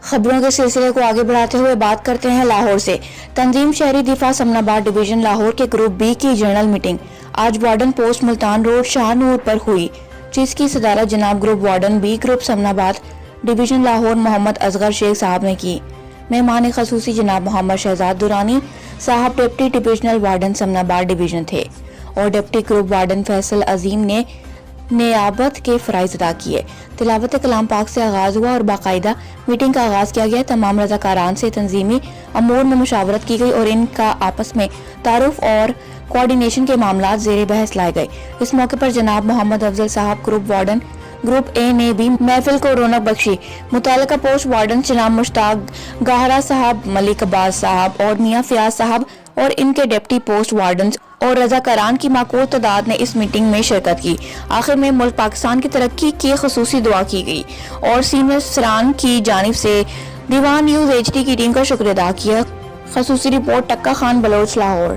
خبروں کے سلسلے کو آگے بڑھاتے ہوئے بات کرتے ہیں لاہور سے۔ تنظیم شہری دفاع سمن آباد ڈویژن لاہور کے گروپ بی کی جنرل میٹنگ آج وارڈن پوسٹ ملتان روڈ شاہ نور پر ہوئی، جس کی صدارت جناب گروپ وارڈن بی گروپ سمن آباد ڈویژن لاہور محمد اصغر شیخ صاحب نے کی۔ مہمان خصوصی جناب محمد شہزاد دورانی صاحب ڈپٹی ڈویژنل وارڈن سمن آباد ڈویژن تھے اور ڈپٹی گروپ وارڈن فیصل عظیم نے نیابت کے فرائض ادا کیے۔ تلاوت کلام پاک سے آغاز ہوا اور باقاعدہ میٹنگ کا آغاز کیا گیا۔ تمام رضاکاران سے تنظیمی امور میں مشاورت کی گئی اور ان کا آپس میں تعارف اور کوارڈینیشن کے معاملات زیر بحث لائے گئے۔ اس موقع پر جناب محمد افضل صاحب گروپ وارڈن گروپ اے نے بھی محفل کو رونق بخشی۔ متعلقہ پوسٹ وارڈن جناب مشتاق گاہرہ صاحب، ملک عباس صاحب اور میاں فیاض صاحب اور ان کے ڈپٹی پوسٹ وارڈنز اور رضاکاران کی معقول تعداد نے اس میٹنگ میں شرکت کی۔ آخر میں ملک پاکستان کی ترقی کی خصوصی دعا کی گئی اور سینئر افسران کی جانب سے دیوان نیوز HD کی ٹیم کا شکریہ ادا کیا۔ خصوصی رپورٹ ٹکا خان بلوچ لاہور۔